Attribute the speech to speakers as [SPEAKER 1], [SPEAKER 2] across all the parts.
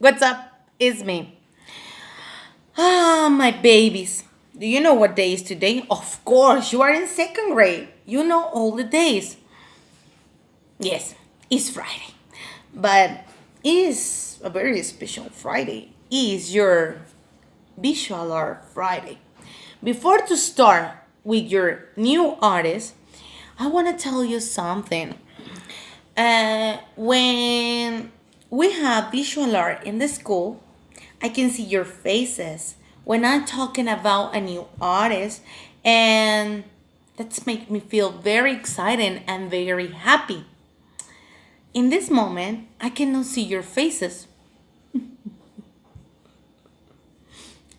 [SPEAKER 1] What's up? It's me. My babies. Do you know what day is today? Of course, you are in second grade. You know all the days. Yes, it's Friday. But it's a very special Friday. It's your visual art Friday. Before to start with your new artist, I want to tell you something. When we have visual art in the school, I can see your faces when I'm talking about a new artist, and that's make me feel very excited and very happy. In this moment, I cannot see your faces,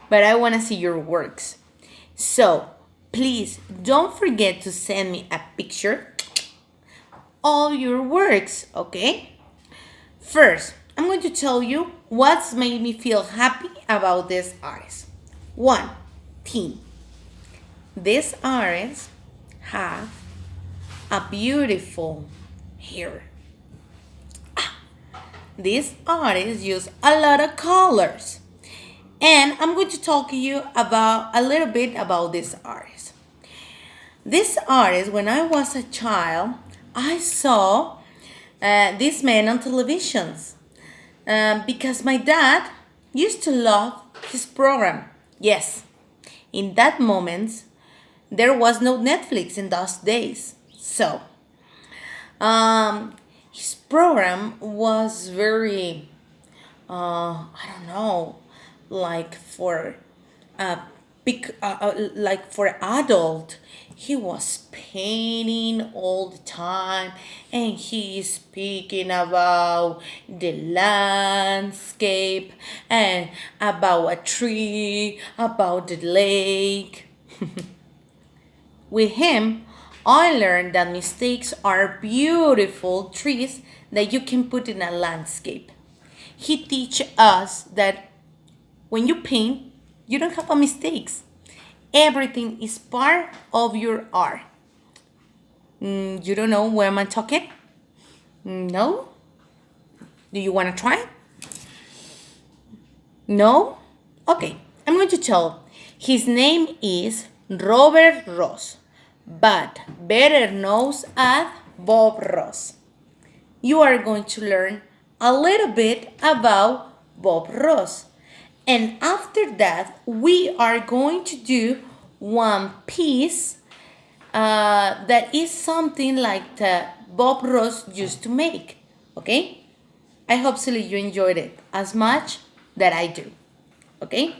[SPEAKER 1] but I want to see your works. So please don't forget to send me a picture all your works, okay? First, I'm going to tell you what's made me feel happy about this artist. One, team. This artist have a beautiful hair. This artist use a lot of colors. And I'm going to talk to you about a little bit about this artist. This artist, when I was a child, I saw this man on televisions because my dad used to love his program. Yes, in that moment, there was no Netflix in those days. So, his program was very, I don't know, like for like for adult. He was painting all the time, and he is speaking about the landscape and about a tree, about the lake. With him, I learned that mistakes are beautiful trees that you can put in a landscape. He teach us that when you paint, you don't have a mistakes. Everything is part of your art. You don't know where am I talking? No? Do you want to try? No? Okay, I'm going to tell. His name is Robert Ross, but better known as Bob Ross. You are going to learn a little bit about Bob Ross. And after that, we are going to do one piece that is something like the Bob Ross used to make. Okay? I hope so you enjoyed it as much that I do. Okay?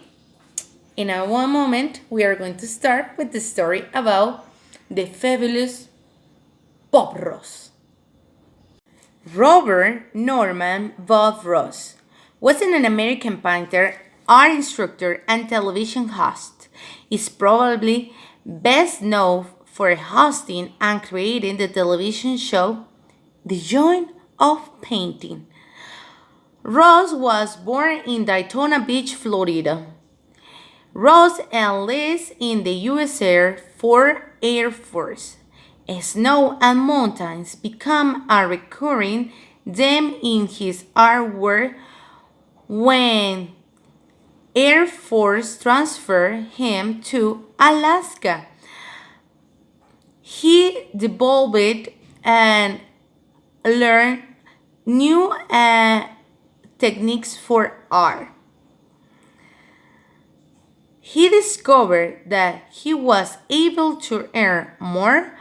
[SPEAKER 1] In a one moment, we are going to start with the story about the fabulous Bob Ross. Robert Norman Bob Ross was an American painter, art instructor, and television host. Is probably best known for hosting and creating the television show The Joy of Painting. Ross was born in Daytona Beach, Florida. Ross enlisted in the U.S. Air Force. Snow and mountains become a recurring theme in his artwork when Air Force transferred him to Alaska. He developed and learned new techniques for art. He discovered that he was able to earn more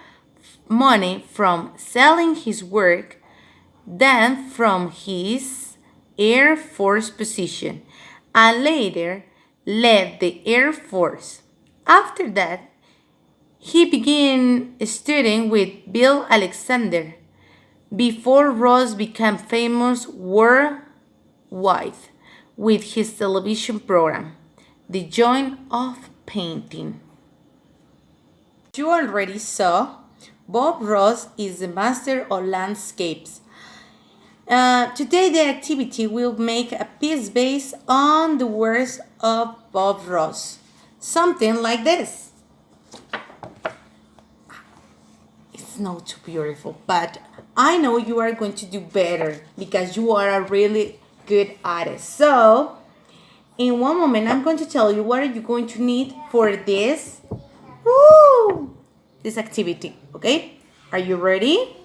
[SPEAKER 1] money from selling his work than from his Air Force position, and later led the Air Force. After that, he began studying with Bill Alexander before Ross became famous worldwide with his television program, The Joy of Painting. You already saw, Bob Ross is the master of landscapes. Today, the activity will make a piece based on the words of Bob Ross. Something like this. It's not too beautiful, but I know you are going to do better because you are a really good artist. So, in one moment, I'm going to tell you what are you going to need for this, this activity, okay? Are you ready?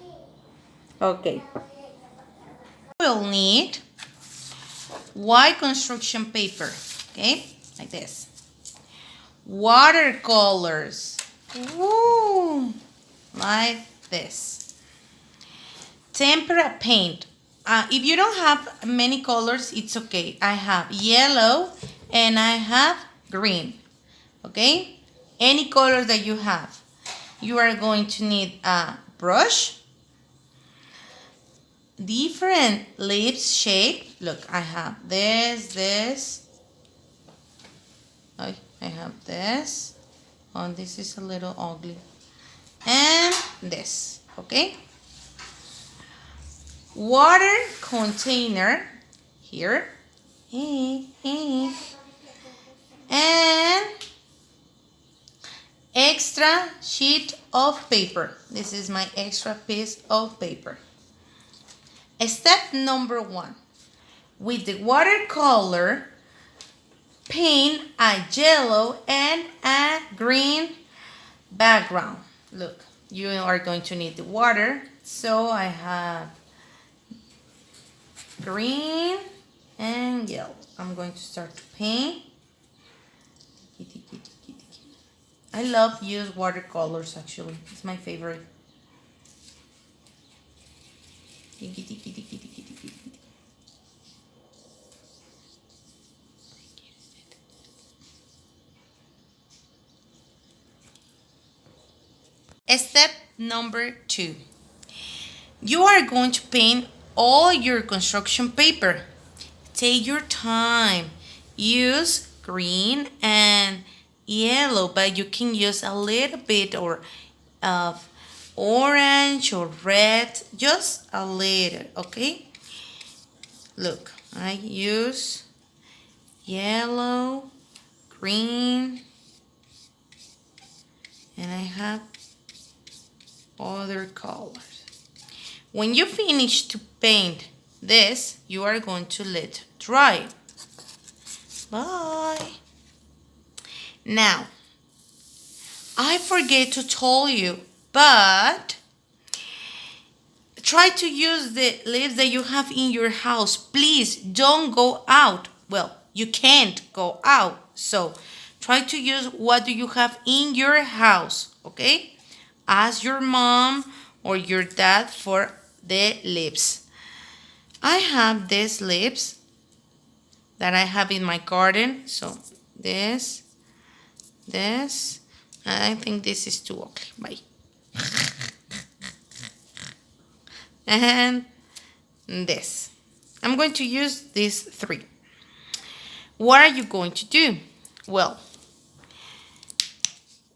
[SPEAKER 1] Okay. We'll need white construction paper, okay? Like this. Watercolors, like this. Tempera paint. If you don't have many colors, it's okay. I have yellow and I have green, okay? Any color that you have. You are going to need a brush, different lips shape. Look, I have this. I have this. Oh, this is a little ugly. And this, okay? Water container here. And extra sheet of paper. This is my extra piece of paper. Step number 1. With the watercolor, paint a yellow and a green background. Look, you are going to need the water. So I have green and yellow. I'm going to start to paint. I love use watercolors actually. It's my favorite. Step number 2. You are going to paint all your construction paper. Take your time. Use green and yellow, but you can use a little bit of orange or red, just a little, okay? Look, I use yellow, green, and I have other colors. When you finish to paint this, you are going to let dry. Bye. Now, I forget to tell you, but try to use the leaves that you have in your house. Please don't go out. Well, you can't go out. So try to use what do you have in your house, okay? Ask your mom or your dad for the leaves. I have these leaves that I have in my garden. So this, I think this is too ugly. Bye. And this. I'm going to use these 3. What are you going to do? Well,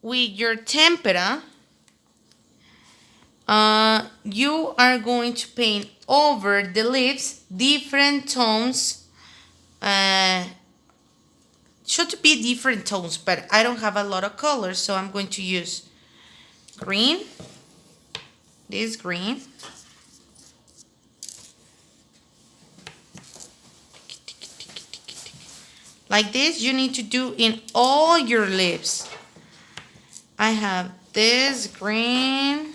[SPEAKER 1] with your tempera, you are going to paint over the leaves different tones. Should be different tones, but I don't have a lot of colors, so I'm going to use green, this green, like this. You need to do in all your leaves. I have this green,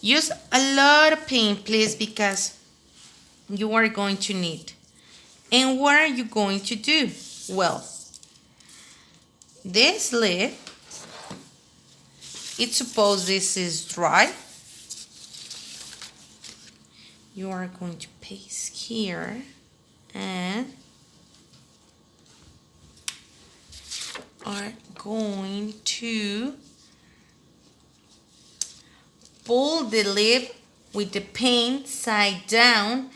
[SPEAKER 1] use a lot of paint, please, because you are going to need. And what are you going to do? Well, this leaf, it's supposed this is dry. You are going to paste here and are going to pull the leaf with the paint side down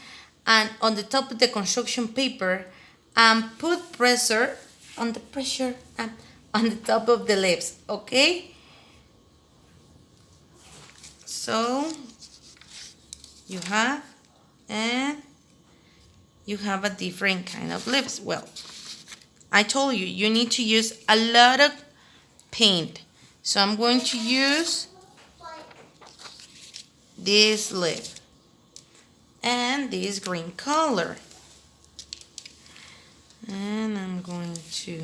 [SPEAKER 1] and on the top of the construction paper and put pressure on the top of the leaves, okay? So you have, and you have a different kind of leaves. Well, I told you, you need to use a lot of paint. So I'm going to use this lip and this green color. And I'm going to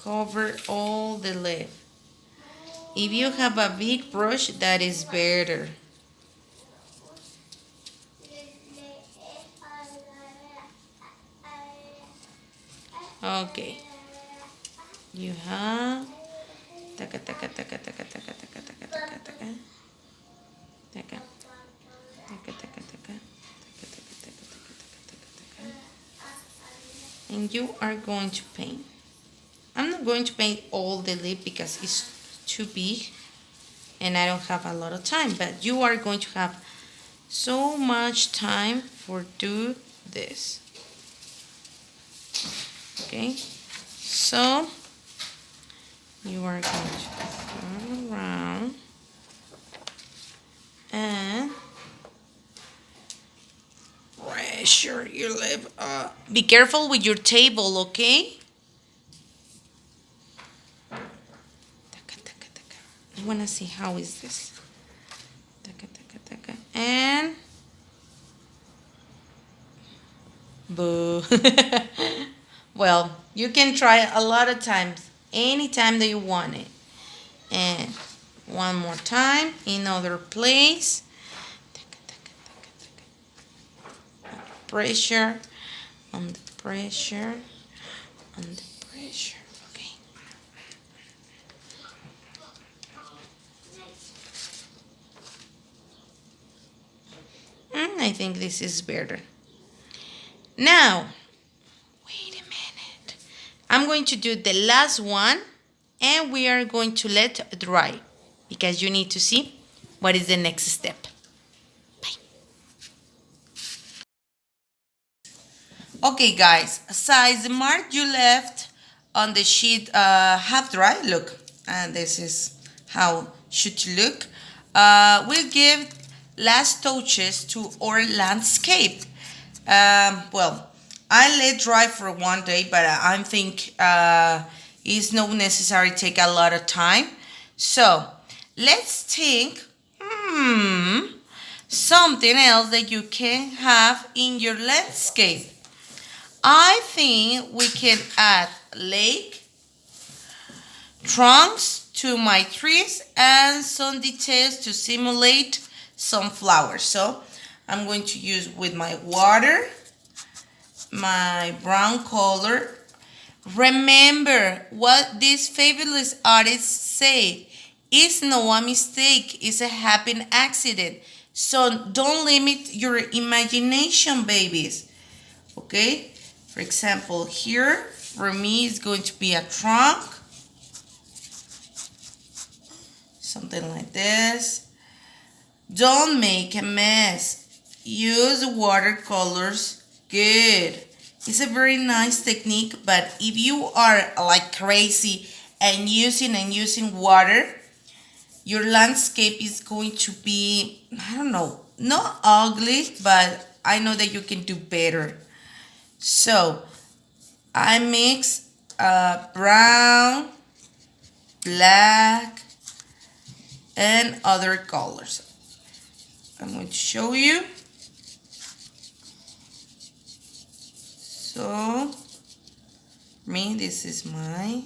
[SPEAKER 1] cover all the lip. If you have a big brush, that is better. Okay. You have taka taka taka taka taka taka taka taka taka taka taka taka taka taka and you are going to paint. I'm not going to paint all the lip because it's too big and I don't have a lot of time, but you are going to have so much time for do this. Okay, so you are going to turn around and pressure your lip up. Be careful with your table, okay? I want to see how is this. And boo. Well, you can try a lot of times, anytime that you want it. And one more time in other place. Pressure on the pressure on the pressure. Okay. I think this is better. Now, wait a minute. I'm going to do the last one and we are going to let dry because you need to see what is the next step. Bye. Okay guys, size mark you left on the sheet half dry, look, and this is how should look. We'll give last touches to our landscape. Well, I let dry for one day, but I think it's not necessary to take a lot of time. So let's think something else that you can have in your landscape. I think we can add lake, trunks to my trees, and some details to simulate some flowers. So I'm going to use with my water, my brown color. Remember what these fabulous artists say. It's no a mistake, it's a happy accident. So don't limit your imagination, babies. Okay? For example, here, for me, it's going to be a trunk. Something like this. Don't make a mess. Use watercolors. Good. It's a very nice technique, but if you are like crazy and using water, your landscape is going to be, I don't know, not ugly, but I know that you can do better. So I mix brown, black, and other colors. I'm going to show you. So, me, this is my.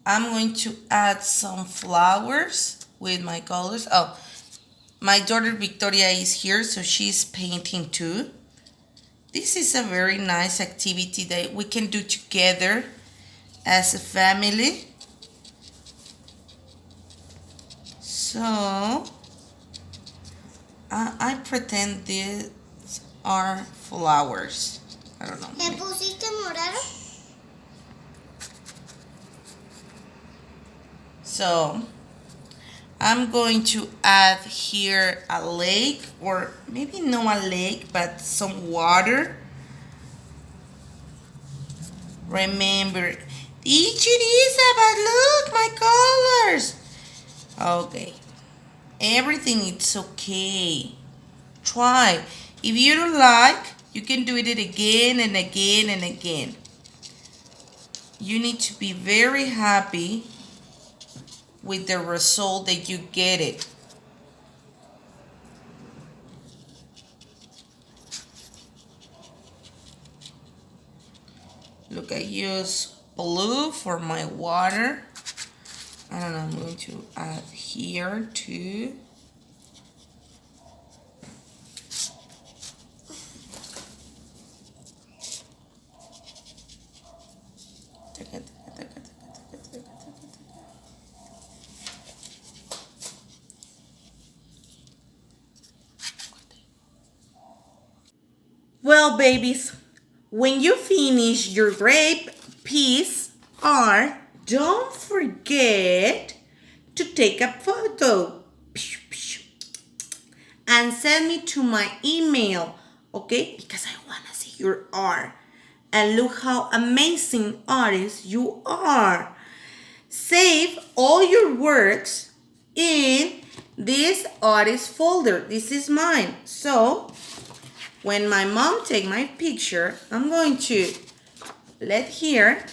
[SPEAKER 1] I'm going to add some flowers with my colors. Oh, my daughter Victoria is here, so she's painting too. This is a very nice activity that we can do together as a family. So, I pretend these are flowers. I don't know.
[SPEAKER 2] ¿Le pusiste morado?
[SPEAKER 1] So, I'm going to add here a lake, or maybe not a lake, but some water. Remember, each it is about, look, my colors. Okay. Everything it's okay. Try. If you don't like, you can do it again and again and again. You need to be very happy with the result that you get it. Look, I use blue for my water. I don't know, I'm going to add here too. Well, babies, when you finish your grape piece art, don't forget to take a photo and send me to my email, okay? Because I want to see your art. And look how amazing artists you are. Save all your works in this artist folder. This is mine. So when my mom take my picture, I'm going to let here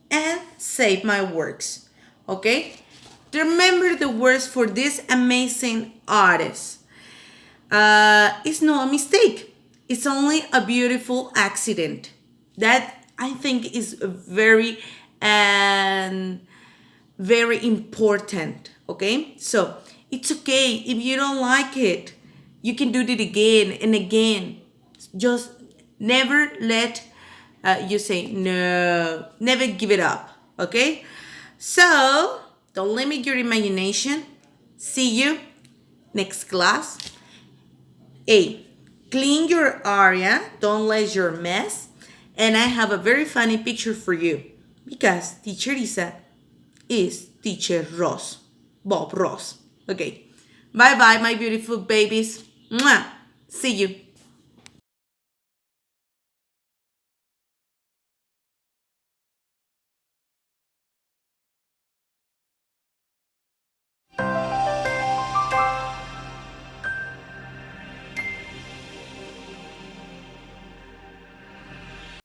[SPEAKER 1] and save my works. Okay? Remember the words for this amazing artist. It's not a mistake. It's only a beautiful accident. That I think is very very important. Okay? So it's okay if you don't like it. You can do it again and again. Just never let you say no. Never give it up. Okay? So don't limit your imagination. See you next class. A. Clean your area. Don't let your mess. And I have a very funny picture for you because Teacher Isa is Teacher Ross. Bob Ross. Okay. Bye bye, my beautiful babies. Mwah. See you.